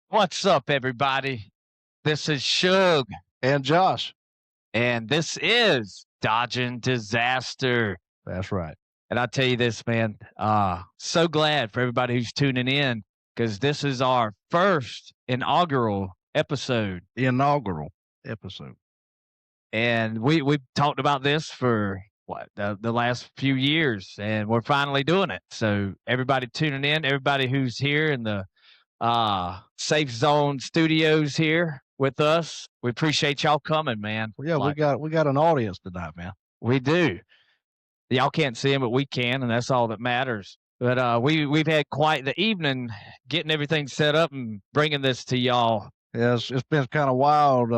What's up, everybody? This is Shug, And Josh. and this is Dodging Disaster. That's right. And I tell you this, man, so glad for everybody who's tuning in because this is our first inaugural episode. The inaugural episode. And we've talked about this for the last few years, and we're finally doing it. So everybody tuning in, everybody who's here in the Safe Zone Studios here with us. We appreciate y'all coming, man. Well, yeah, Like we got an audience tonight, man. we do. Y'all can't see them, but we can, and that's all that matters. But we've had quite the evening getting everything set up and bringing this to y'all. Yeah, it's been kind of wild.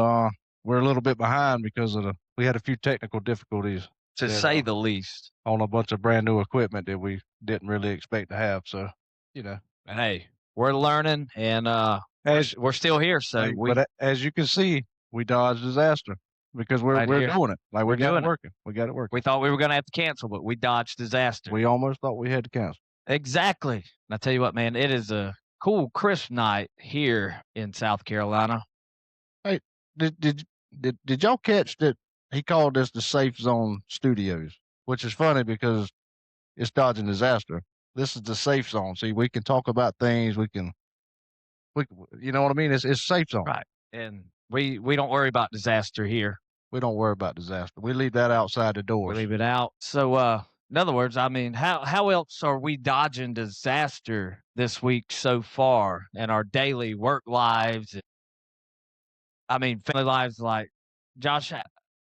We're a little bit behind because we had a few technical difficulties To Yeah. say the least. on a bunch of brand new equipment that we didn't really expect to have. So, you know, Hey, we're learning, and as we're still here. So hey, we but as you can see, we dodged disaster because we're Right we're here. doing it. Like We're we got doing it it. working. We got it working. we thought we were going to have to cancel, but we dodged disaster. We almost thought we had to cancel. Exactly. And I tell you what, man, it is a cool, crisp night here in South Carolina. Hey, did y'all catch that he called this the Safe Zone Studios, which is funny because it's dodging disaster. This is the safe zone. See, we can talk about things. You know what I mean? It's safe zone. Right. And we don't worry about disaster here. We don't worry about disaster. We leave that outside the We doors. leave it out. So in other words, I mean, how else are we dodging disaster this week so far in our daily work lives? I mean, family lives. Like, Josh,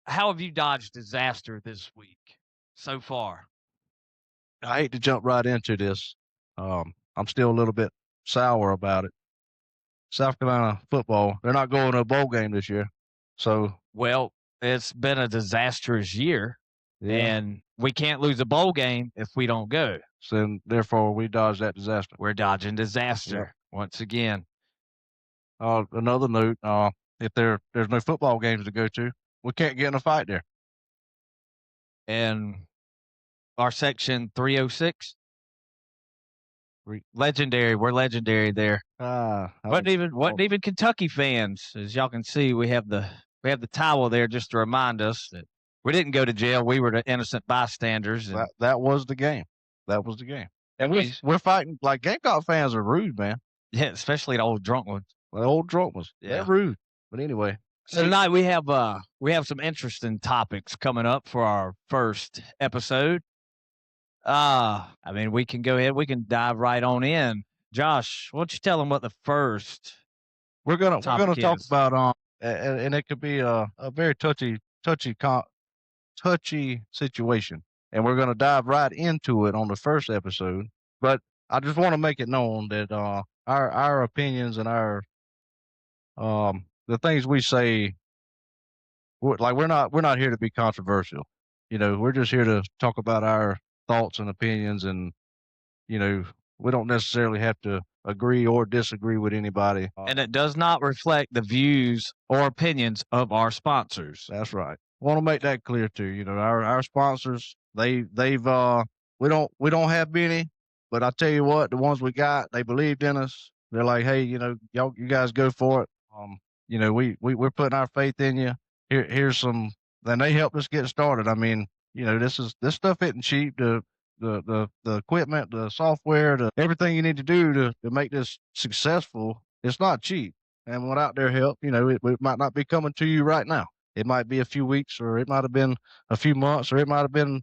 how have you dodged disaster this week so far? I hate to jump right into this. I'm still a little bit sour about it. South Carolina football, they're not going to a bowl game this year. So, Well, it's been a disastrous year, yeah. and we can't lose a bowl game if we don't go. So, therefore, we dodged that disaster. We're dodging disaster once again. Another note, if there's no football games to go to, we can't get in a fight there. And our section 306, legendary. We're legendary there. Wasn't even Kentucky fans, as y'all can see. We have the towel there just to remind us that we didn't go to jail. We were the innocent bystanders. And that was the game. That was the game. And Anyways. we're fighting like Gamecock fans are rude, man. yeah, especially the old drunk ones. The old drunk ones. Yeah. They're rude. But anyway, So tonight we have some interesting topics coming up for our first episode. I mean, we can go ahead. We can dive right on in. Josh, why don't you tell them what the first we're gonna talk is. about and it could be a very touchy situation, and we're gonna dive right into it on the first episode. But I just want to make it known that our opinions and our the things we say, we're not here to be controversial. You know, we're just here to talk about our thoughts and opinions, and you know, we don't necessarily have to agree or disagree with anybody. And it does not reflect the views or opinions of our sponsors. That's right. Want to make that clear too. You know, our sponsors, they've we don't have many, but I tell you what, the ones we got, they believed in us. They're like, hey, you know, you guys go for it. You know, we're putting our faith in you. Here's some. Then they helped us get started. I mean, you know, this stuff isn't cheap. The equipment, the software, everything you need to do to make this successful, it's not cheap. And without their help, you know, it might not be coming to you right now. It might be a few weeks, or it might have been a few months, or it might have been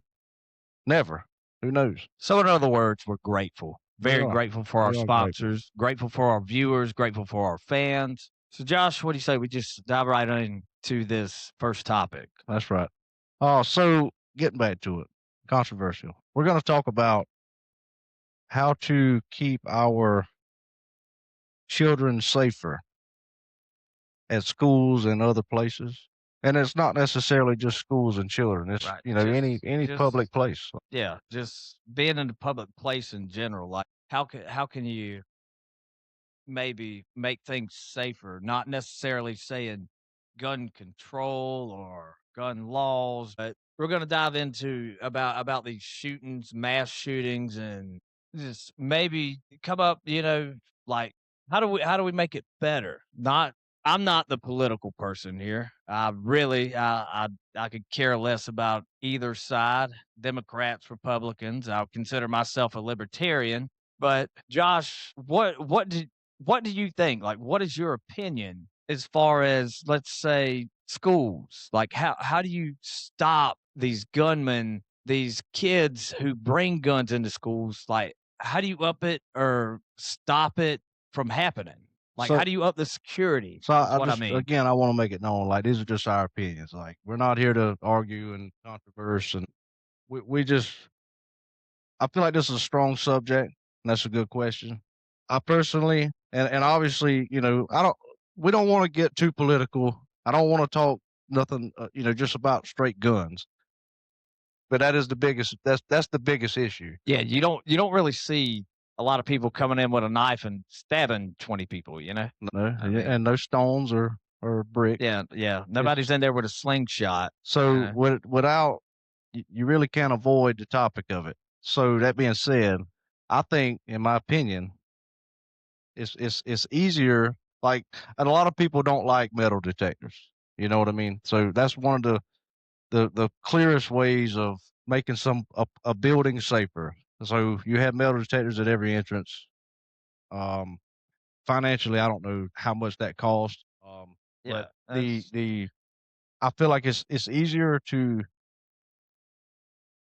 never. Who knows? So in other words, we're grateful. Very We are. grateful for our We are grateful. sponsors, grateful for our viewers, grateful for our fans. So Josh, what do you say we just dive right into this first topic? That's right. So getting back to it, controversial. We're going to talk about how to keep our children safer at schools and other places. And it's not necessarily just schools and children. It's Right. you know any Just- public place. Yeah, just being in a public place in general. Like how can you maybe make things safer? Not necessarily saying gun control or gun laws, but we're going to dive into about these shootings, mass shootings, and just maybe come up, you know, like how do we make it better? Not I'm not the political person here. I really I could care less about either side, Democrats, Republicans. I'll consider myself a libertarian. But Josh, what do you think? Like, what is your opinion as far as, let's say, schools? Like, how do you stop these gunmen, these kids who bring guns into schools? Like, how do you up it or stop it from happening? Like, how So do you up the security so is I what I just mean. again I want to make it known like these are just our opinions. Like we're not here to argue and controverse, and we just I feel like this is a strong subject, and that's a good question. I personally, and obviously, we don't want to get too political. I don't want to talk nothing, just about straight guns. But that is the biggest. That's the biggest issue. Yeah, you don't really see a lot of people coming in with a knife and stabbing 20 people, you know? No, I yeah, mean, and no stones or bricks. yeah, yeah. It's Nobody's in there with a slingshot, you so know? without you really can't avoid the topic of it. So that being said, I think, in my opinion, it's easier. Like, and a lot of people don't like metal detectors. You know what I mean? So that's one of the clearest ways of making a building safer. So you have metal detectors at every entrance. Um, Financially, I don't know how much that costs. But Yeah, that's the I feel like it's easier to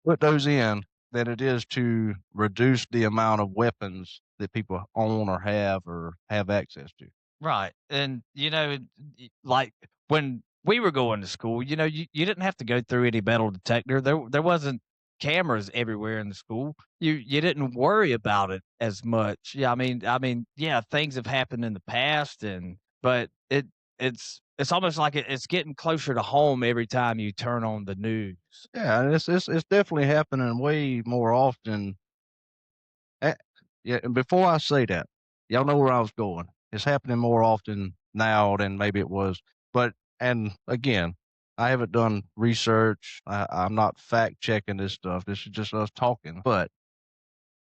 put those in than it is to reduce the amount of weapons that people own or have access to. right. And, like when we were going to school, you didn't have to go through any metal detector. There wasn't cameras everywhere in the school. You didn't worry about it as much. Yeah, I mean, yeah, things have happened in the past, but it's almost like it's getting closer to home every time you turn on the news. Yeah, and it's definitely happening way more often. Eh, yeah, and before I say that, y'all know where I was going. It's happening more often now than maybe it was. But and again, I haven't done research. I'm not fact checking this stuff. This is just us talking. But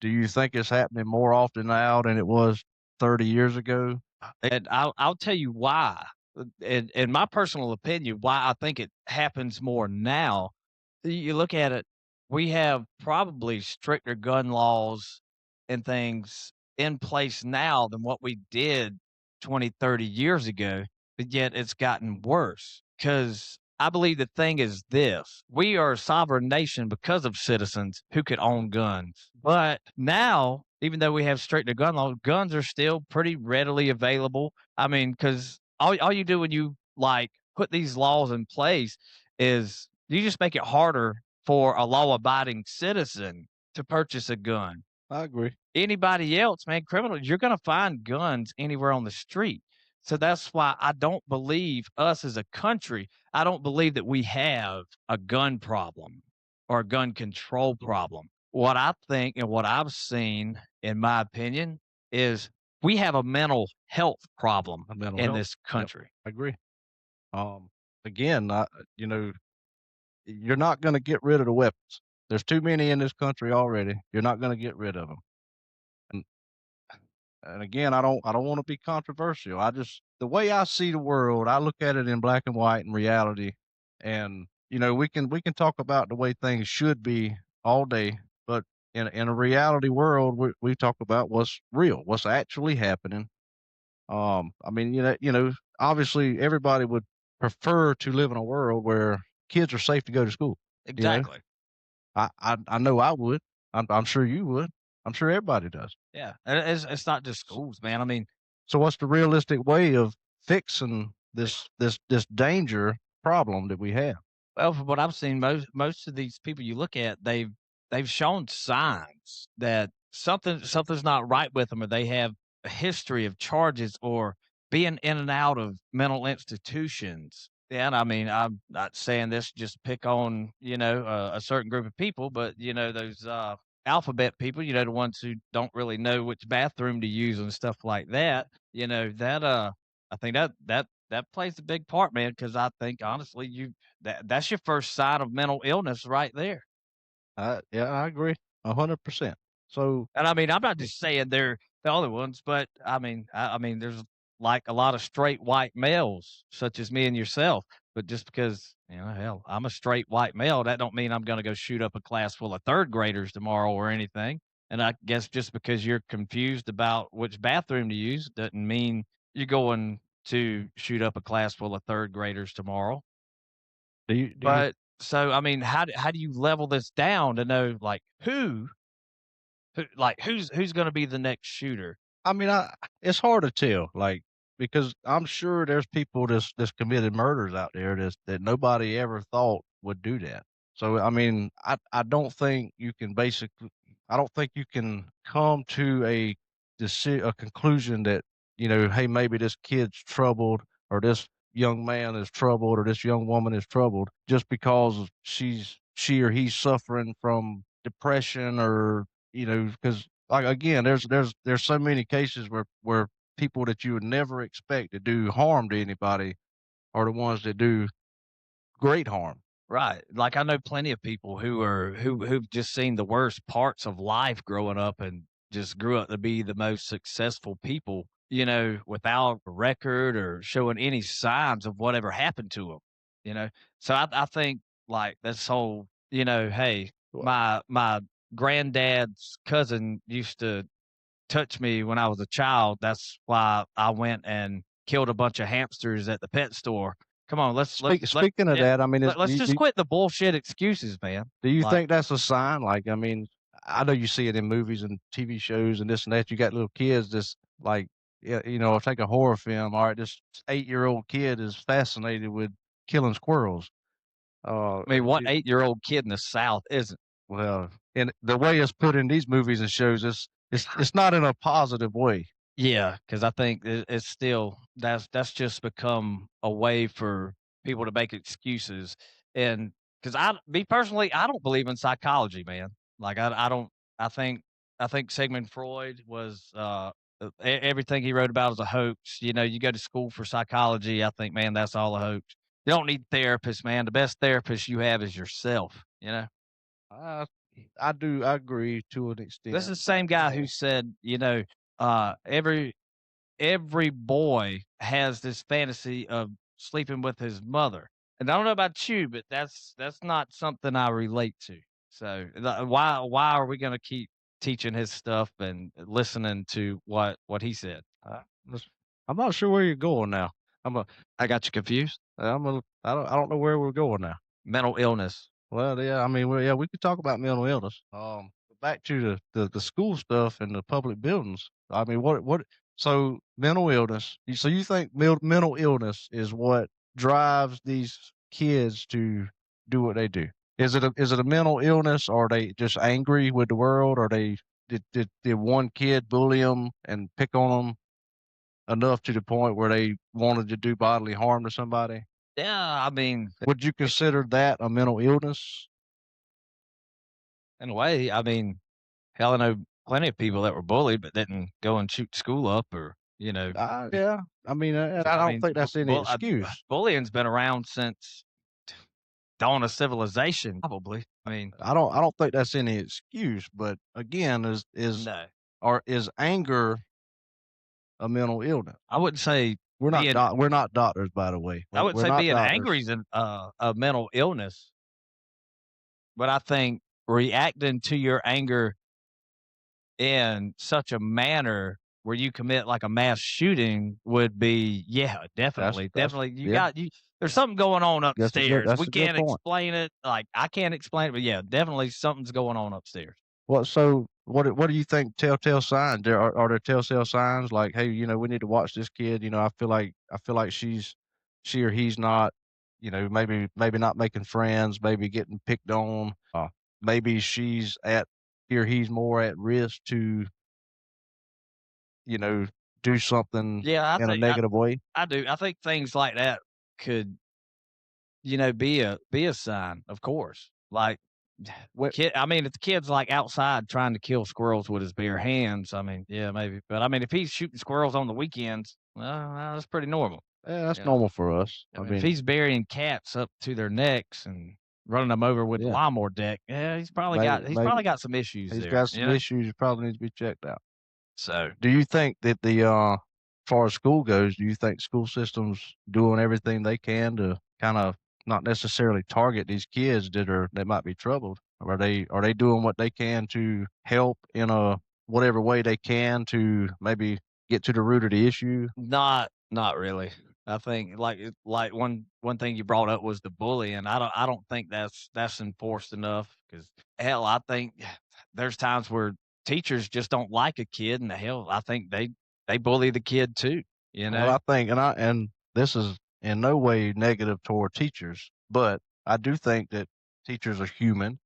do you think it's happening more often now than it was 30 years ago? And I'll tell you why. In my personal opinion, why I think it happens more now. You look at it, we have probably stricter gun laws and things in place now than what we did 20, 30 years ago, but yet it's gotten worse. Because I believe the thing is this: we are a sovereign nation because of citizens who could own guns. But now, even though we have stricter gun laws, guns are still pretty readily available. I mean, because all you do when you like put these laws in place is you just make it harder for a law abiding citizen to purchase a gun. I agree. Anybody else, man, criminals, you're going to find guns anywhere on the street. So that's why I don't believe us as a country, I don't believe that we have a gun problem or a gun control problem. What I think and what I've seen, in my opinion, is we have a mental health problem A mental in health. this Yep, country. I agree. Um, Again, you know, you're not going to get rid of the weapons. There's too many in this country already. You're not going to get rid of them. And and again, I don't want to be controversial. I just the way I see the world, I look at it in black and white and reality. And we can talk about the way things should be all day, but in a reality world, we talk about what's real, what's actually happening. I mean, obviously everybody would prefer to live in a world where kids are safe to go to school. You know, Exactly. I know I would. I'm sure you would. I'm sure everybody does. Yeah. And it's not just schools, man. I mean, So what's the realistic way of fixing this danger problem that we have? well, from what I've seen, most of these people you look at, they've shown signs that something's not right with them, or they have a history of charges or being in and out of mental institutions. Yeah, and I mean, I'm not saying this just to pick on a certain group of people, but those alphabet people, the ones who don't really know which bathroom to use and stuff like that. That I think that plays a big part, man, because I think honestly, that's your first sign of mental illness right there. Yeah, I agree 100%. So And I mean, I'm not just saying they're the only ones, but I mean, there's like a lot of straight white males, such as me and yourself. But just because, hell, I'm a straight white male, that don't mean I'm going to go shoot up a class full of third graders tomorrow or anything. And I guess just because you're confused about which bathroom to use doesn't mean you're going to shoot up a class full of third graders tomorrow. Do you But so, I mean, how do you level this down to know like who's going to be the next shooter? I mean, it's hard to tell, like, because I'm sure there's people that's committed murders out there that nobody ever thought would do that. So, I mean, I don't think you can I don't think you can come to a conclusion that, hey, maybe this kid's troubled or this young man is troubled or this young woman is troubled just because she or he's suffering from depression or, because like again, there's so many cases where people that you would never expect to do harm to anybody are the ones that do great harm. Right. Like I know plenty of people who've just seen the worst parts of life growing up and just grew up to be the most successful people, without a record or showing any signs of whatever happened to them, you know. So I think like this whole, hey, Well, my granddad's cousin used to touch me when I was a child. That's why I went and killed a bunch of hamsters at the pet store. Come on, speaking of yeah, that, I mean, let's just quit the bullshit excuses, man. do you Like, think that's a sign? Like, I mean, I know you see it in movies and TV shows and this and that. You got little kids that's like, yeah, take a horror film. All right, this 8-year-old kid is fascinated with killing squirrels. I mean, what 8-year-old kid in the South isn't? Well, and the way it's put in these movies and shows, it's not in a positive way. Yeah, because I think it's still that's just become a way for people to make excuses, and because me personally, I don't believe in psychology, man. Like I don't. I think I think Sigmund Freud was everything he wrote about is a hoax. You go to school for psychology. I think, man, that's all a hoax. You don't need therapists, man. The best therapist you have is yourself. I I do I agree to an This is extent. the same guy who said, every boy has this fantasy of sleeping with his mother. And I don't know about you, but that's not something I relate to. So why are we going to keep teaching his stuff and listening to what he said? Uh, lis- I'm not sure where you're going now. I got you confused. I don't know where we're going now. Mental illness. Well, yeah, I mean, yeah, we could talk about mental illness. Back to the school stuff and the public buildings. I mean, so mental illness. So you think mental illness is what drives these kids to do what they do? Is it a mental illness, or are they just angry with the world, or did one kid bully them and pick on them enough to the point where they wanted to do bodily harm to somebody? Yeah, I mean, Would you consider that a mental illness? in a way, I mean, hell, I know plenty of people that were bullied but didn't go and shoot school up or, Yeah. I mean, I I don't mean, think that's any excuse. bullying's been around since dawn of civilization, probably. I mean, I don't think that's any excuse. But again, no, is anger a mental illness? I wouldn't say being We're not doctors, by the way. I wouldn't We're say not being doctors. angry is a mental illness, but I think reacting to your anger in such a manner where you commit like a mass shooting would be, yeah, That's definitely, that's definitely. yeah. There's something going on upstairs. That's We a good can't point. explain it. Like I can't explain it, but yeah, definitely something's going on upstairs. Well, so what do you think telltale signs? Are there telltale signs like, hey, we need to watch this kid. I feel like she or he's not, maybe not making friends, maybe getting picked on. Maybe he or he's more at risk to, you know, do something Yeah, in a negative way. I do. I think things like that could, be a sign, of course. Like What kid, I mean, if the kid's like outside trying to kill squirrels with his bare hands, I mean, yeah, maybe. But I mean, if he's shooting squirrels on the weekends, well, that's pretty normal. Yeah, that's You know, normal for us. I I mean, if mean, he's burying cats up to their necks and running them over with the yeah, lawnmower deck, yeah, he's probably maybe got maybe got some issues he's there. got some issues. He probably needs to be checked out. So Do you think that as far as school goes, do you think school systems doing everything they can to kind of not necessarily target these kids that might be troubled? Are they doing what they can to help in a whatever way they can to maybe get to the root of the issue? not really. I think like one thing you brought up was the bullying. I don't think that's enforced enough because hell, I think there's times where teachers just don't like a kid, and hell, I think they bully the kid too. You Well, know, I think, and this is in no way negative toward teachers, but I do think that teachers are human,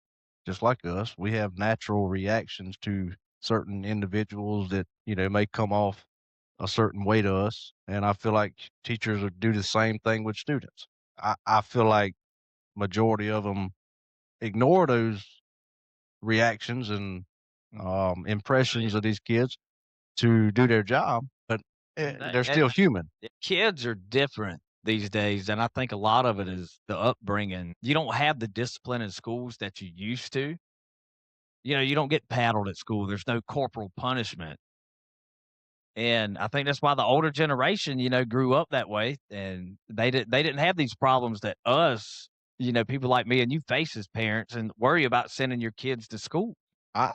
just like us. We have natural reactions to certain individuals that may come off a certain way to us, and I feel like teachers would do the same thing with students. I feel like majority of them ignore those reactions and Mm. impressions of these kids to do their job, but they're still human. kids are different these days, and I think a lot of it is the upbringing. You don't have the discipline in schools that you used to. You don't get paddled at school. There's no corporal punishment. And I think that's why the older generation, grew up that way, and they didn't have these problems that us, people like me and you face as parents and worry about sending your kids to school. I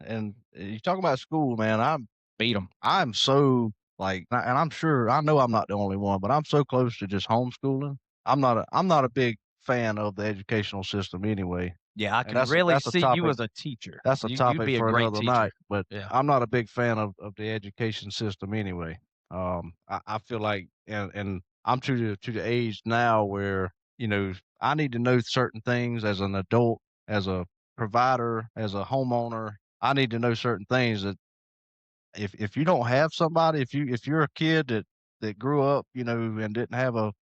and you talk about school, man. Beat them. I'm so like, and I'm sure I know I'm not the only one, but I'm so close to just homeschooling. I'm not a big fan of the educational system anyway, Yeah, I and can that's really that's a see you topic as a teacher. that's a You'd topic be a for great another teacher. night. But Yeah. I'm not a big fan of the education system anyway. I feel like, and I'm to the age now where I need to know certain things as an adult, as a provider, as a homeowner. I need to know certain things that if you don't have somebody, if you're a kid that grew up, and didn't have a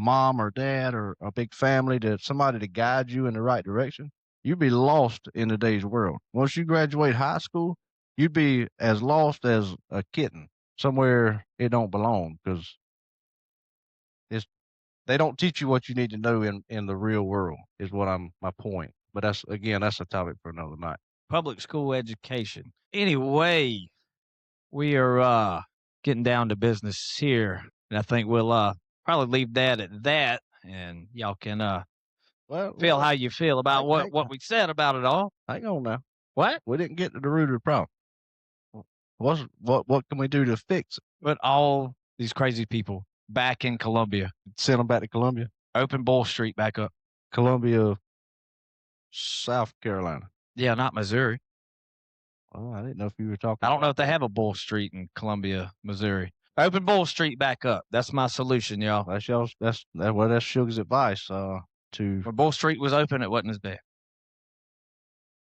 mom or dad or a big family, that somebody to guide you in the right direction, you'd be lost in today's world. Once you graduate high school, you'd be as lost as a kitten somewhere it don't belong because it's they don't teach you what you need to know in the real world is what I'm my point. But that's a topic for another night. Public school education. Anyway, we are getting down to business here, and I think we'll probably leave that at that, and y'all can Well, feel well, how you feel about hang, what we said about it all. hang on now. What? We didn't get to the root of the problem. What can we do to fix it? But all these crazy people back in Columbia. Send them back to Columbia, Open Bull Street back up. Columbia, South Carolina. Yeah, not Missouri. Oh, I didn't know if you were talking. I don't know about if they that. have a Bull Street in Columbia, Missouri. Open Bull Street back up. That's my solution, y'all. That's y'all's. That's Sugar's advice. To When Bull Street was open, it wasn't as bad.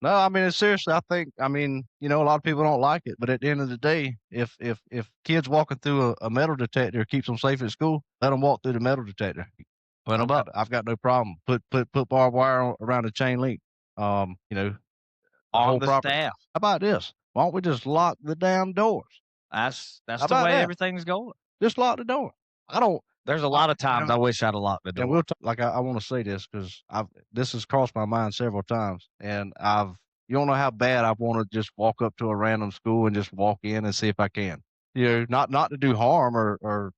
No, I mean, seriously, I mean, a lot of people don't like it, but at the end of the day, if kids walking through a metal detector keeps them safe at school, let them walk through the metal detector. Put them up I've got no problem. Put barbed wire around the chain link. The whole on the property. staff. How about this? Why don't we just lock the damn doors? That's How the about way that? everything's going. Just lock the door. I don't. There's a lot of times I wish I'd have locked the And door. we'll like I want to say this because this has crossed my mind several times, and you don't know how bad I want to just walk up to a random school and just walk in and see if I can. Not to do harm or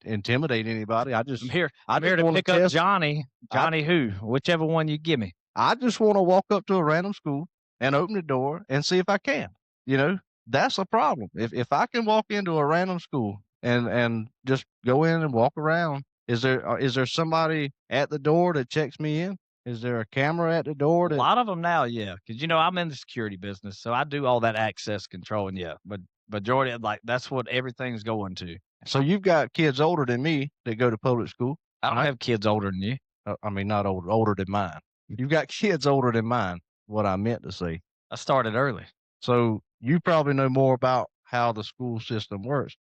intimidate anybody. I'm here. I'm just here to wanna pick up test- Johnny. Johnny who? Whichever one you give me. I just want to walk up to a random school and open the door and see if I can. That's a problem. If I can walk into a random school and just go in and walk around, is there somebody at the door that checks me in? Is there a camera at the door A that lot of them now, yeah, because I'm in the security business, so I do all that access control, and yeah, but majority of that's what everything's going to. So you've got kids older than me that go to public school. I don't have kids older than you. I mean, not older than mine. You've got kids older than mine. What I meant to say. I started early. So you probably know more about how the school system works.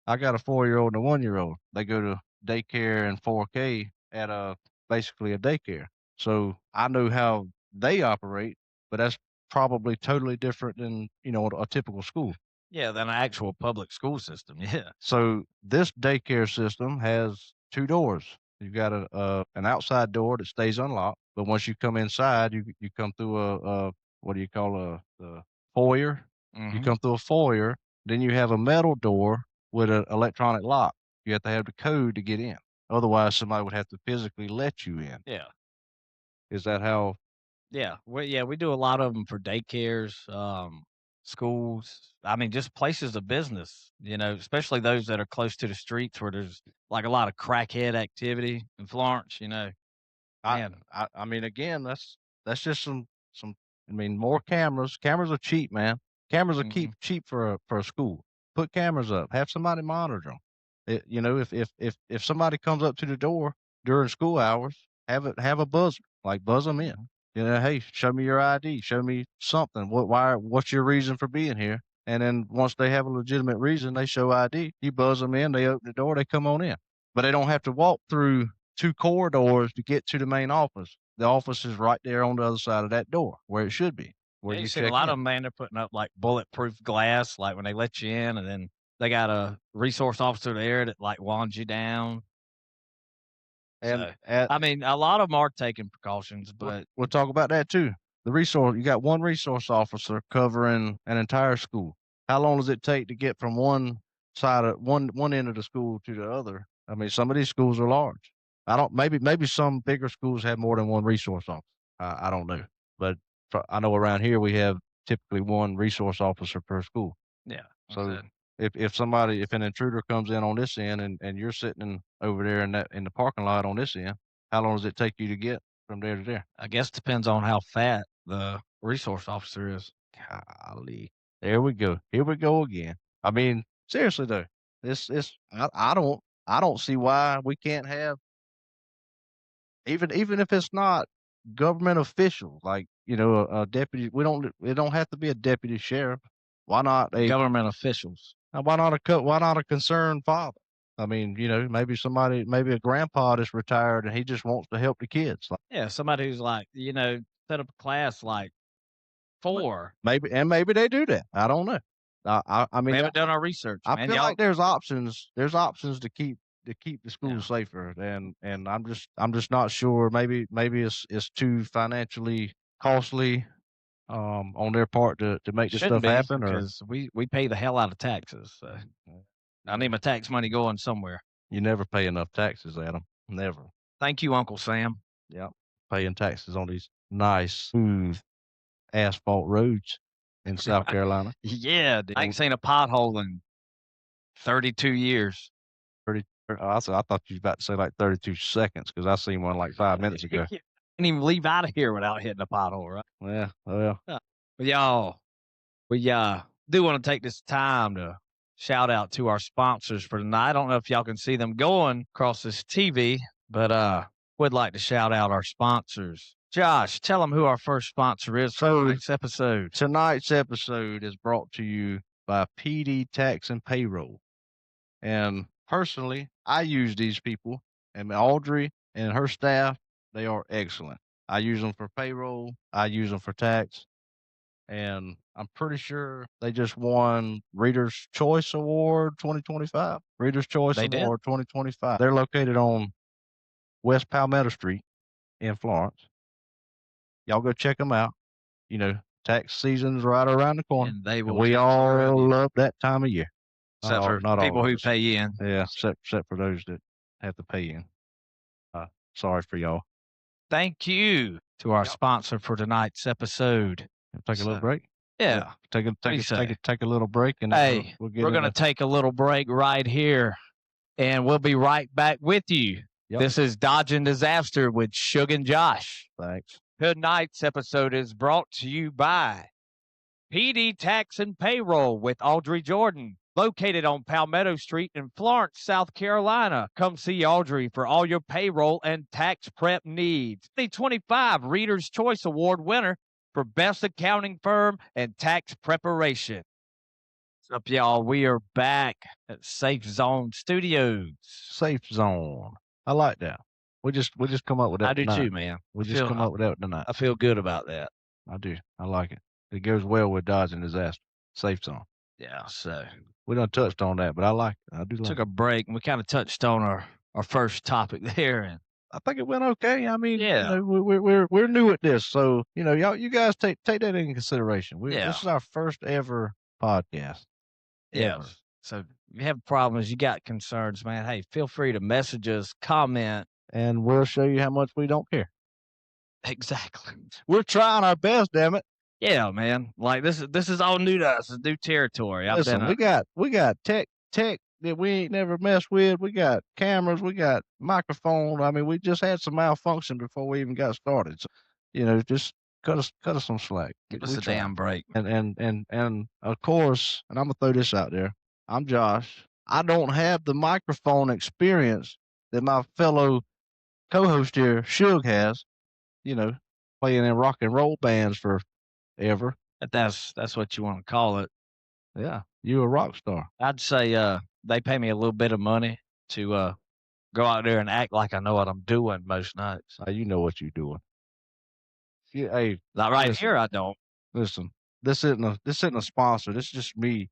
I got a 4-year-old and a 1-year-old. They go to daycare and 4K at basically a daycare. So I know how they operate, but that's probably totally different than a typical school. Yeah, than an actual public school system. Yeah. So this daycare system has 2 doors. You've got an outside door that stays unlocked, but once you come inside, you come through a what do you call the foyer, You Mhm. come through a foyer, then you have a metal door with an electronic lock. You have to have the code to get in. Otherwise, somebody would have to physically let you in. Yeah. Is that how? We do a lot of them for daycares, schools. I mean, just places of business, especially those that are close to the streets where there's, like, a lot of crackhead activity in Florence. I Man. I mean, again, that's just some. I mean, more cameras. Cameras are cheap, man. Cameras are Mhm. cheap for a school. Put cameras up. Have somebody monitor them. If somebody comes up to the door during school hours, have a buzzer, like buzz them in. Mhm. Hey, show me your ID. Show me something. What's your reason for being here? And then once they have a legitimate reason, they show ID. You buzz them in. They open the door. They come on in. But they don't have to walk through 2 corridors to get to the main office. The office is right there on the other side of that door where it should be, where Yeah, you you've seen a check lot in. of them, man, they're putting up, like, bulletproof glass, like, when they let you in, and then they got a resource officer there that, like, wands you down. And So, at I mean, a lot of them are taking precautions, we'll, but we'll talk about that too. You got one resource officer covering an entire school. How long does it take to get from one end of the school to the other? I mean, some of these schools are large. I don't maybe some bigger schools have more than one resource officer. I don't know, but I know around here we have typically one resource officer per school. yeah, like I So said. if an intruder comes in on this end and you're sitting over there in the parking lot on this end, how long does it take you to get from there to there? I guess depends on how fat the resource officer is. Golly, there we go. Here we go again. I mean, seriously though, this I don't see why we can't have even if it's not government officials like a deputy. It don't have to be a deputy sheriff. Why not a Government officials. Why not a concerned father? I mean, maybe a grandpa that's retired and he just wants to help the kids. Like, Yeah, somebody who's like, set up a class like but 4. maybe they do that. I don't know. I We mean, haven't done our research, I man. feel Y'all like there's options. There's options to keep the Yeah. schools safer, and I'm just not sure. Maybe it's too financially costly on their part to make this Shouldn't stuff be happen, or because we pay the hell out of taxes, so I need my tax money going somewhere. you never pay enough taxes, Adam. Never. Thank you, Uncle Sam. Yep. Paying taxes on these nice, smooth asphalt roads in South Right. Carolina. Yeah, dude. I ain't seen a pothole in 32 years. 30, I thought you was about to say like 32 seconds because I seen one like 5 minutes ago. Can't even leave out of here without hitting a pothole, right? Yeah, well, Yeah. But y'all, we do want to take this time to shout out to our sponsors for tonight. I don't know if y'all can see them going across this TV, but would like to shout out our sponsors. Josh, tell them who our first sponsor is for So tonight's episode. tonight's episode is brought to you by PD Tax and Payroll. And personally, I use these people, and Audrey and her staff, they are excellent. I use them for payroll, I use them for tax, and I'm pretty sure they just won Reader's Choice Award 2025. Reader's Choice They did. Award 2025. They're located on West Palmetto Street in Florence. Y'all go check them out. Tax season's right around the corner, And they and will we take care of all you, love that time of year. except for Not all people of who us. pay in. Yeah, except for those that have to pay in. Sorry for y'all. Thank you to our Yep. sponsor for tonight's episode. Take a little So, break. Yeah. Take a little break, and Hey, we'll get we're going to into. take a little break right here, and we'll be right back with you. Yep. This is Dodging Disaster with Shug and Josh. Thanks. Tonight's episode is brought to you by PD Tax and Payroll with Audrey Jordan, located on Palmetto Street in Florence, South Carolina. Come see Audrey for all your payroll and tax prep needs. 2025 Reader's Choice Award winner for Best Accounting Firm and Tax Preparation. What's up, y'all? We are back at Safe Zone Studios. Safe zone. I like that. We just come up with that. I do tonight. too, man. We just come up with that tonight. I feel good about that. I do. I like it. It goes well with dodging disaster. Safe zone. Yeah, so We done touched on that, but I like it. I do like took it. a break and we kind of touched on our first topic there, and I think it went okay. I mean, Yeah. we're new at this, so you guys take that into consideration. Yeah. This is our first ever podcast. Yeah. Ever. So if you have problems, you got concerns, man. Hey, feel free to message us, comment. And we'll show you how much we don't care. Exactly. We're trying our best, damn it. Yeah, man. Like this is all new to us. It's new territory. Listen, we got tech that we ain't never messed with. We got cameras, we got microphone. I mean, we just had some malfunction before we even got started. So, just cut us some slack. give We us a try. damn break. And of course, and I'm gonna throw this out there. I'm Josh. I don't have the microphone experience that my fellow co-host here, Suge, has. Playing in rock and roll bands forever. That's what you want to call it. Yeah, you a rock star. I'd say they pay me a little bit of money to go out there and act like I know what I'm doing most nights. You know what you're doing. Hey, Like right listen. here, I don't. Listen, this isn't a sponsor. This is just me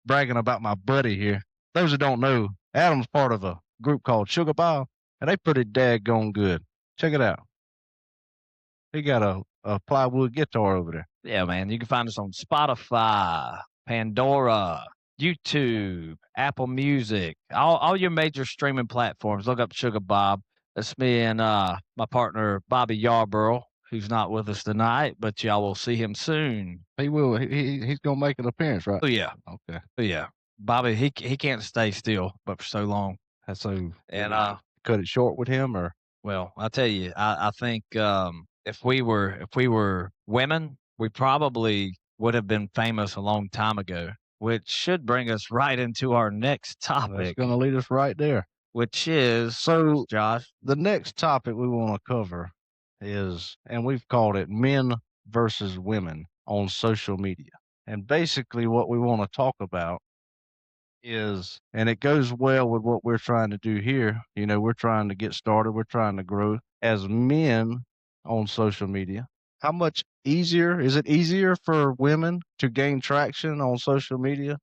bragging about my buddy here. Those that don't know, Adam's part of a group called Sugar Bob, and they pretty daggone good. Check it out. He got a plywood guitar over there. Yeah, man. You can find us on Spotify, Pandora, YouTube, Apple Music, all your major streaming platforms. Look up Sugar Bob. That's me and my partner Bobby Yarborough, who's not with us tonight, but y'all will see him soon. He will. He's gonna make an appearance, right? Oh yeah. Okay. Oh yeah. Bobby, he can't stay still, but for so long. That's so. And cut it short with him, or well, I'll tell you, I think if we were women, we probably would have been famous a long time ago, which should bring us right into our next that's topic, gonna lead us right there. which is So Josh. the next topic we want to cover is, and we've called it men versus women on social media. And basically what we want to talk about is, and it goes well with what we're trying to do here. We're trying to get started. We're trying to grow as men on social media. How much easier is it easier for women to gain traction on social media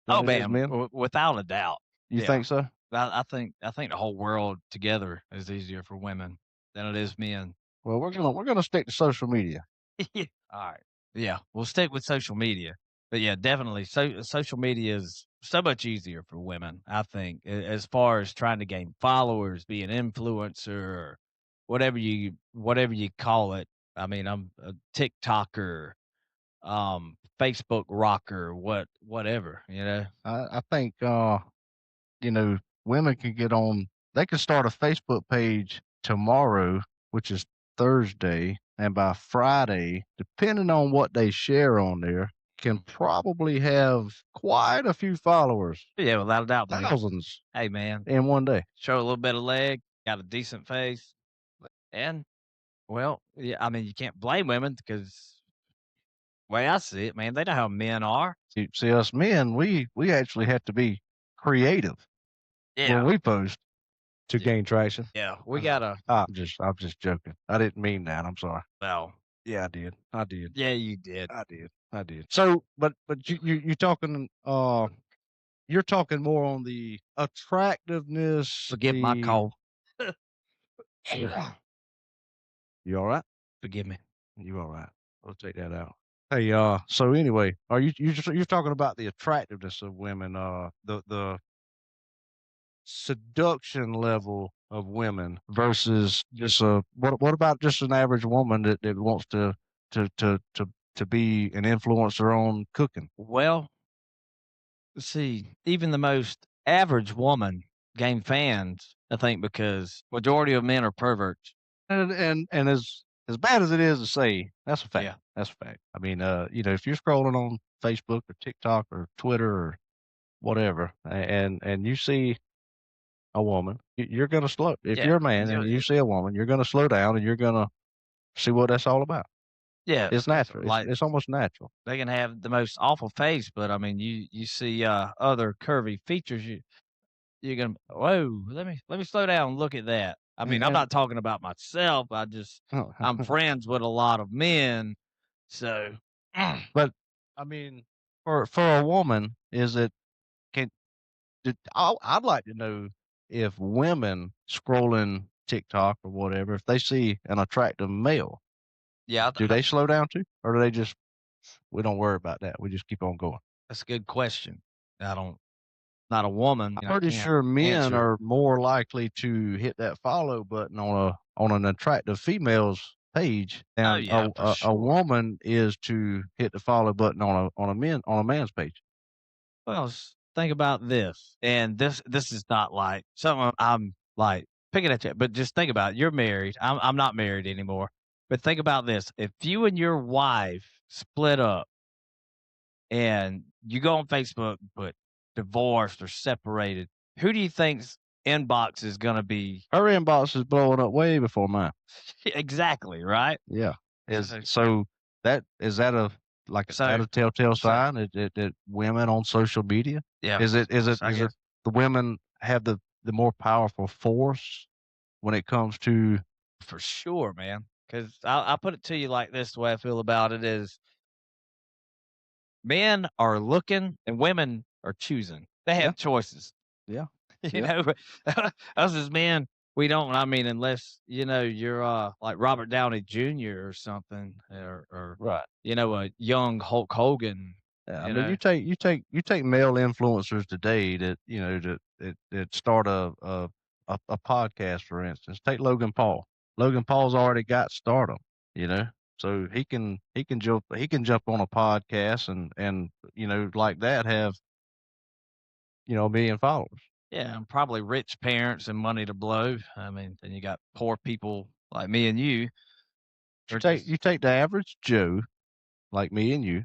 Oh than it is man, men? without a doubt. You Yeah. think so? I think the whole world together is easier for women than it is men. Well, we're gonna stick to social media. All right. Yeah, we'll stick with social media. But yeah, definitely. Social media is so much easier for women, I think, as far as trying to gain followers, be an influencer, or whatever you call it. I mean, I'm a TikToker, Facebook rocker, whatever. I think women can get on. They can start a Facebook page tomorrow, which is Thursday, and by Friday, depending on what they share on there, can probably have quite a few followers, Yeah, without a doubt, buddy. thousands Hey man, in one day. show a little bit of leg, got a decent face, and well, yeah, I mean, you can't blame women because way I see it, man, they know how men are. See, us men, we actually have to be creative when we post to Yeah. gain traction. Yeah, we gotta. I'm just joking. I didn't mean that. I'm sorry. Well, Yeah, I did. I did. yeah, you did. I did. So, but you're talking you're talking more on the attractiveness. Forgive my the- cold. You all right? Forgive me. You all right? We'll take that out. Hey, so anyway, are you're talking about the attractiveness of women, the seduction level of women versus just what about just an average woman that wants to be an influencer on cooking? Well, see, even the most average woman gain fans, I think, because majority of men are perverts. And as bad as it is to say, that's a fact. Yeah. That's a fact. I mean, if you're scrolling on Facebook or TikTok or Twitter or whatever, and you see a woman, you're gonna slow. If Yeah, you're a man yeah, and you see a woman, you're gonna slow down and you're gonna see what that's all about. Yeah, It's natural. like It's almost natural. they can have the most awful face, but I mean, you see other curvy features, you're gonna whoa. Let me slow down and look at that. I mean, I'm And- not talking about myself. I'm friends with a lot of men, so But I mean, for a woman, is it I'd like to know if women scrolling TikTok or whatever, if they see an attractive male, yeah, do they slow down too, or do they just we don't worry about that. We just keep on going. That's a good question. I don't. Not a woman. I'm I pretty can't sure men answer it. are more likely to hit that follow button on an attractive female's page Oh than yeah, for a sure. woman is to hit the follow button on a man's page. Well, think about this, and this is not like something I'm like picking at you, but just think about it. You're married. I'm not married anymore. But think about this: if you and your wife split up, and you go on Facebook, but divorced or separated, who do you think's inbox is going to be? Her inbox is blowing up way before mine. Exactly right. Yeah. So, So that is that a is that so, a telltale so sign that women on social media? yeah. I Is it guess the women have the more powerful force when it comes to for sure, man. Because I'll put it to you like this: the way I feel about it is men are looking and women are choosing. They yeah, have choices. yeah, You yeah. know, us as men, we don't. I mean, unless you're like Robert Downey Jr. or something, or Right. a young Hulk Hogan. Yeah, I You mean, know, you take male influencers today that that start a podcast, for instance. Take Logan Paul. Logan Paul's already got stardom, you know, so he can jump on a podcast and like that have a million followers. yeah, and probably rich parents and money to blow. I mean, then you got poor people like me and you, or You just take the average Joe like me and you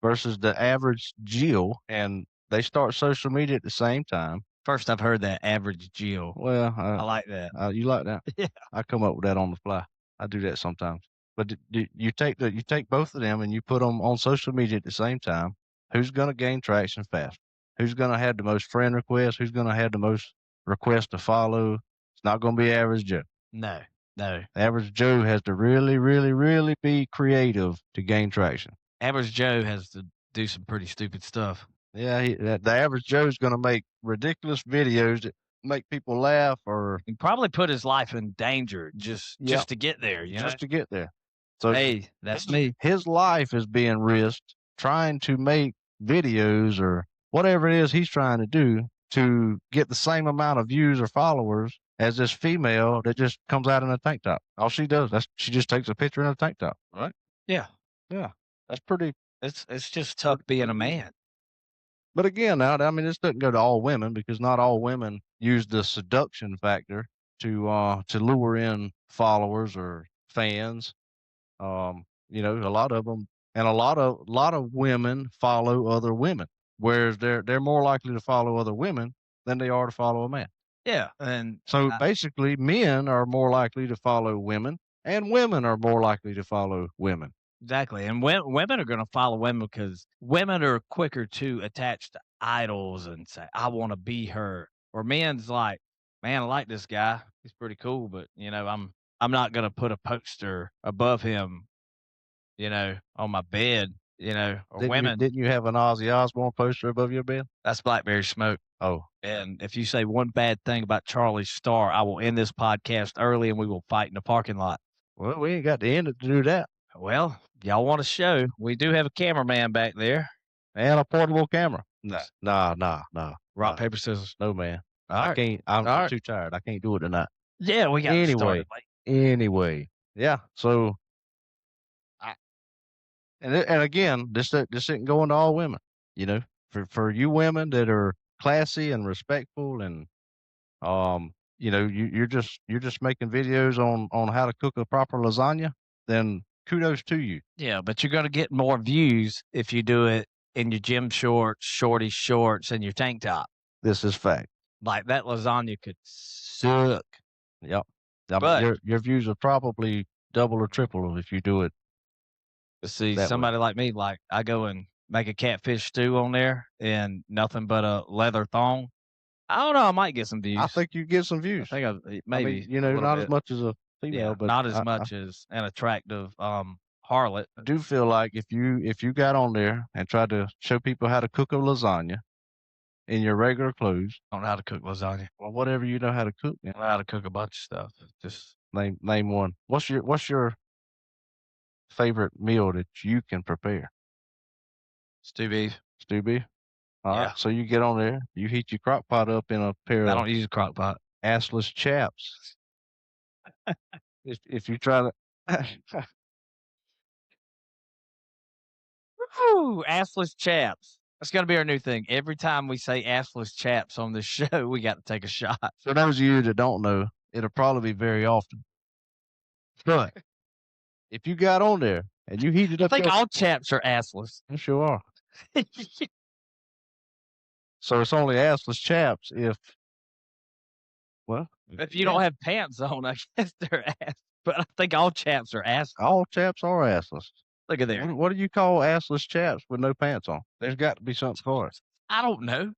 versus the average Jill, and they start social media at the same time. first. I've heard that average Jill. Well, I like that. you like that? Yeah, I come up with that on the fly. I do that sometimes. But you take both of them and you put them on social media at the same time. Who's going to gain traction fast? Who's going to have the most friend requests? Who's going to have the most requests to follow? It's not going to be average Joe. no, no. Average Joe has to really, really, really be creative to gain traction. Average Joe has to do some pretty stupid stuff. Yeah, the average Joe is going to make ridiculous videos that make people laugh or He probably put his life in danger just yeah, to get there, just to get there. So Hey, that's me. his life is being risked trying to make videos or whatever it is he's trying to do to get the same amount of views or followers as this female that just comes out in a tank top. All she does, that's she just takes a picture in a tank top, right? Yeah. Yeah. That's pretty It's just tough being a man. but again, now I mean this doesn't go to all women because not all women use the seduction factor to lure in followers or fans. A lot of them, and a lot of women follow other women, whereas they're more likely to follow other women than they are to follow a man. Yeah, and So I basically, men are more likely to follow women, and women are more likely to follow women. exactly, and women are gonna follow women because women are quicker to attach to idols and say, "I wanna be her," or men's like, "Man, I like this guy. He's pretty cool, but, I'm not gonna put a poster above him, on my bed," or women, Didn't you have an Ozzy Osbourne poster above your bed? that's Blackberry Smoke. Oh, And if you say one bad thing about Charlie Starr, I will end this podcast early and we will fight in the parking lot. well, we ain't got to end it to do that. Well, y'all want a show? We do have a cameraman back there. And a portable camera. Nah, Rock, paper, scissors. no, man. All I right. can't. All I'm right. too tired. I can't do it tonight. Yeah, we got started Anyway, yeah. So, I, and again, this isn't going to all women. You know, for you women that are classy and respectful, and you're just making videos on how to cook a proper lasagna. Then kudos to you. Yeah, but you're gonna get more views if you do it in your gym shorts, shorty shorts, and your tank top. This is fact. Like that lasagna could suck. Yep. I mean, But your views are probably double or triple if you do it see, that way. somebody like me, like I go and make a catfish stew on there and nothing but a leather thong. I don't know. I might get some views. I think you get some I views. think maybe I mean, a little not bit. as much as a Yeah, female, but not as I much as an attractive harlot. do feel like if you got on there and tried to show people how to cook a lasagna in your regular clothes, I don't know how to cook lasagna. or whatever you know how to cook, I know how to cook a bunch of stuff. Just name one. What's your favorite meal that you can prepare? Stew beef. Stew beef? All Yeah. right. So you get on there, you heat your crock pot up in a pair I of don't use a crock pot. assless chaps. If you try to Woo! Assless chaps. That's gonna be our new thing. Every time we say assless chaps on this show, we got to take a shot. For those of you that don't know, it'll probably be very often. But if you got on there and you heated I up think your all chaps are assless. you sure are. So it's only assless chaps if well, If you don't have pants on, I guess they're ass. But I think all chaps are ass. all chaps are assless. Look at there. What do you call assless chaps with no pants on? There's got to be something for it. I don't know.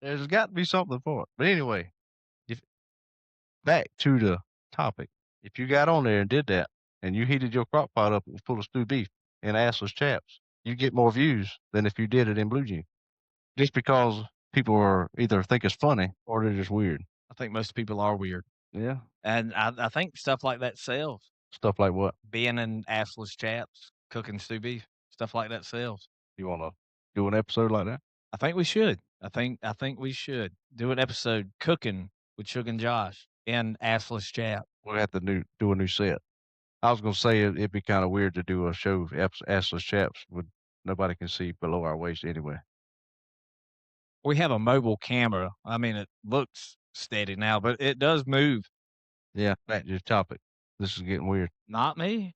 There's got to be something for it. But anyway, back to the topic. If you got on there and did that, and you heated your crock pot up full of stewed beef and assless chaps, you get more views than if you did it in blue jeans. Just because people are either think it's funny or they're just weird. I think most people are weird. Yeah. And I think stuff like that sells. Stuff like what? Being in assless chaps, cooking stew beef, stuff like that sells. You want to do an episode like that? I think we should. I think we should do an episode cooking with Suge and Josh in assless chap. We'll have to do a new set. I was going to say it'd be kind of weird to do a show of assless chaps with nobody can see below our waist anyway. We have a mobile camera. I mean, it looks steady now, but it does move. Yeah, back to the topic. This is getting weird. Not me.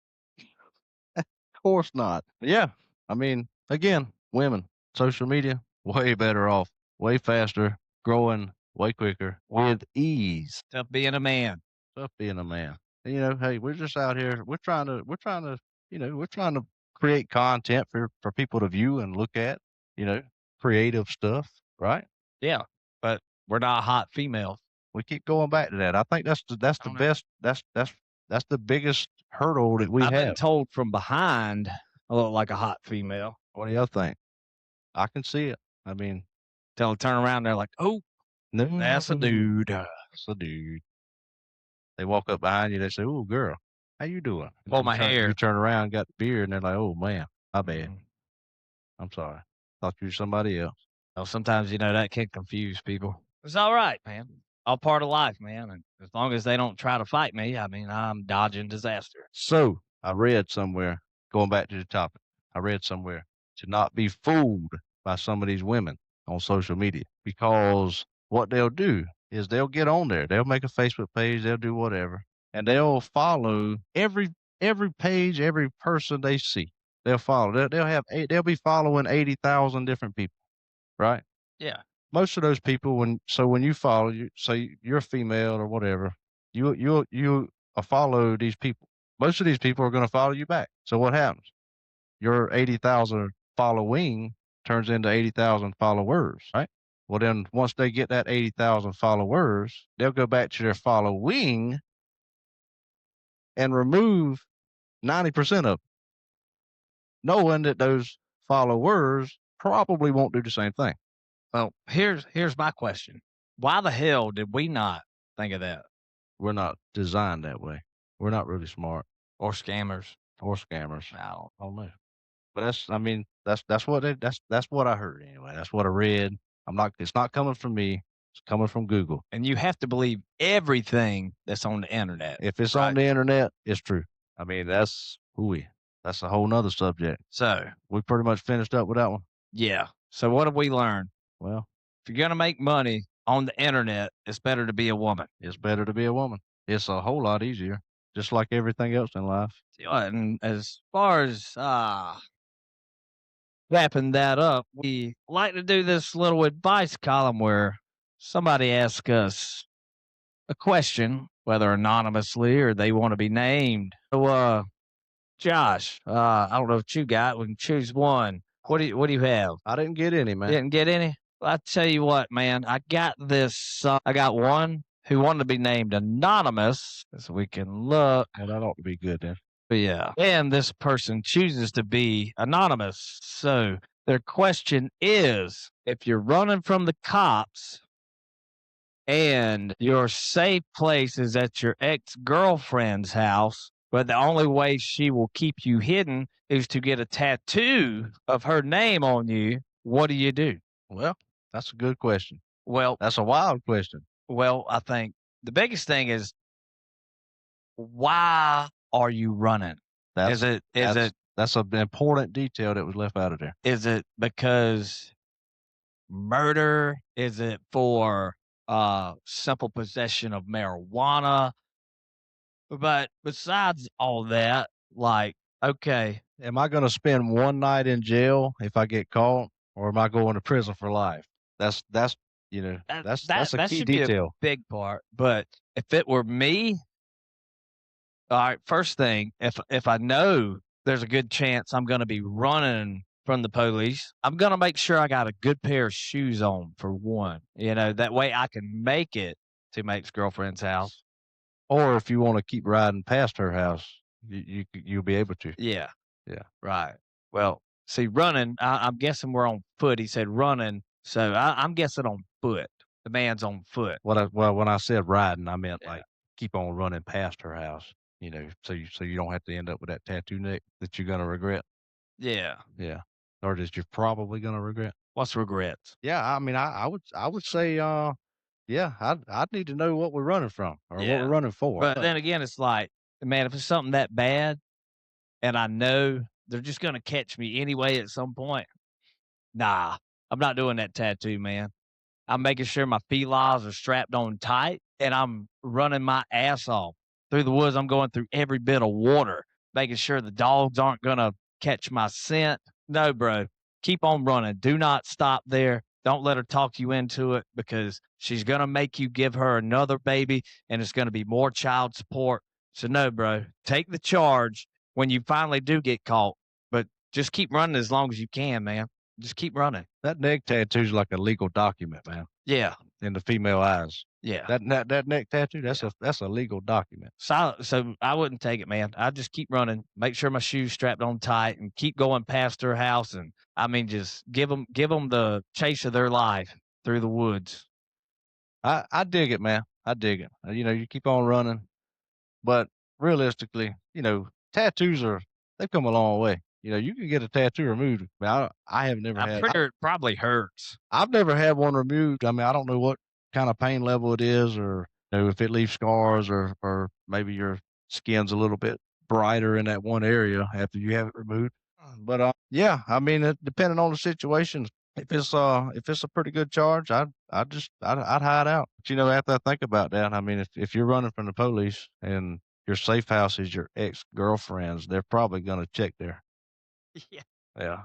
Of course not. Yeah, I mean, again, women, social media, way better off, way faster, growing way quicker, with ease. Tough being a man. Tough being a man. You know, hey, we're just out here. We're trying to create content for people to view and look at. You know, creative stuff, right? Yeah, but we're not hot females. We keep going back to that. I think that's the don't know. best. That's the biggest hurdle that we I've been have. told from behind I look like a hot female. What do y'all think? I can see it. I mean, Till I turn around, they're like, "Oh, no, that's a dude." That's a dude. They walk up behind you. They say, "Oh, girl, how you doing?" Pull You my turn- hair. You turn around, got the beard, and they're like, "Oh man, my bad. Mhm. I'm sorry. Thought you were somebody else." Well, sometimes that can confuse people. It's all right, man. All part of life, man. And as long as they don't try to fight me, I mean, I'm dodging disaster. So I read somewhere, going back to the topic, I read somewhere to not be fooled by some of these women on social media, because what they'll do is they'll get on there, they'll make a Facebook page, they'll do whatever, and they'll follow every page, every person they see. They'll follow. They'll be following 80,000 different people, right? Yeah. Most of those people, when you follow, say you're a female or whatever, you follow these people. Most of these people are going to follow you back. So what happens? Your 80,000 following turns into 80,000 followers, right? Well, then once they get that 80,000 followers, they'll go back to their following and remove 90% of them, knowing that those followers probably won't do the same thing. Well, here's my question. Why the hell did we not think of that? We're not designed that way. We're not really smart Or scammers? or scammers. I don't know. But that's what I heard anyway. That's what I read. It's not coming from me. It's coming from Google. And you have to believe everything that's on the internet. If it's Right. on the internet, it's true. I mean, that's a whole nother subject. So, We pretty much finished up with that one. yeah. So what have we learned? Well, If you're going to make money on the internet, it's better to be a woman. it's better to be a woman. It's a whole lot easier, just like everything else in life. And as far as wrapping that up, we like to do this little advice column where somebody asks us a question, whether anonymously or they want to be named. So, Josh, I don't know what you got. We can choose one. What do you have? I didn't get any, man. Didn't get any? Well, I tell you what, man, I got this. I got one who wanted to be named anonymous, so we can look. Well, that ought to be good then. But yeah, and this person chooses to be anonymous. So their question is, if you're running from the cops and your safe place is at your ex-girlfriend's house, But the only way she will keep you hidden is to get a tattoo of her name on you. What do you do? Well, that's a good question. Well, That's a wild question. I think the biggest thing is, why are you running? That's Is an important detail that was left out of there. it because murder? Is it for simple possession of marijuana? But besides all that, like, okay, Am I going to spend one night in jail if I get caught, or am I going to prison for life? That's that's a that key should be a detail. big part. But if it were me, all right, first thing, if I know there's a good chance I'm gonna be running from the police, I'm gonna make sure I got a good pair of shoes on for one. That way I can make it to my ex-girlfriend's house. Or if you want to keep riding past her house, you'll be able to. Yeah. Yeah. Right. Well, see, running, I'm guessing we're on foot. He said running, so I'm guessing on foot. The man's on foot. Well, when I said riding, I meant Yeah. like keep on running past her house. So you don't have to end up with that tattoo neck that you're gonna regret. Yeah. Yeah. Or that you're probably gonna regret. What's regrets? Yeah, I mean, I would say, yeah, I'd need to know what we're running from or what Yeah. we're running for. But then again, it's like, man, if it's something that bad and I know they're just gonna catch me anyway at some point, nah, I'm not doing that tattoo, man. I'm making sure my felines are strapped on tight and I'm running my ass off through the woods. I'm going through every bit of water, making sure the dogs aren't gonna catch my scent. No, bro, keep on running. Do not stop there. Don't let her talk you into it, because she's gonna make you give her another baby and it's gonna be more child support. So no, bro, take the charge when you finally do get caught, but just keep running as long as you can, man. Just keep running. That neck tattoo's like a legal document, man, Yeah. in the female eyes. Yeah. That neck tattoo, that's a legal document. So I wouldn't take it, man. I'd just keep running, make sure my shoes strapped on tight, and keep going past her house. And I mean, just give them the chase of their life through the woods. I dig it, man. I dig it. You keep on running, but realistically, tattoos they've come a long way. You can get a tattoo removed. I have never I'm had. pretty sure it probably hurts. I've never had one removed. I mean, I don't know what kind of pain level it is, or if it leaves scars, or maybe your skin's a little bit brighter in that one area after you have it removed. But yeah, I mean, depending on the situation, if it's a pretty good charge, I'd hide out. But after I think about that, I mean, if you're running from the police and your safe house is your ex-girlfriend's, they're probably gonna check there. Yeah. Yeah.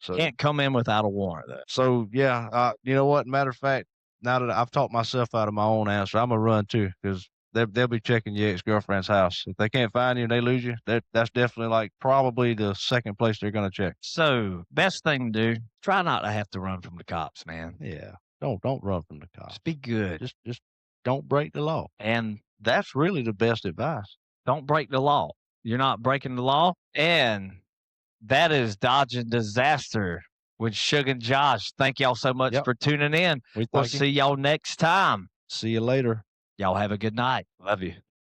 So Can't come in without a warrant, though. So yeah, you know what? Matter of fact, now that I've talked myself out of my own answer, I'm gonna run too, because they'll be checking your ex-girlfriend's house. If they can't find you and they lose you, that's definitely like probably the second place they're gonna check. So best thing to do, try not to have to run from the cops, man. Yeah, don't run from the cops. Just be good. Just don't break the law. And That's really the best advice. don't break the law. You're not breaking the law. And that is Dodging Disaster with Suge and Josh. Thank y'all so much Yep. for tuning in. We We'll thank you. see y'all next time. See you later. Y'all have a good night. Love you.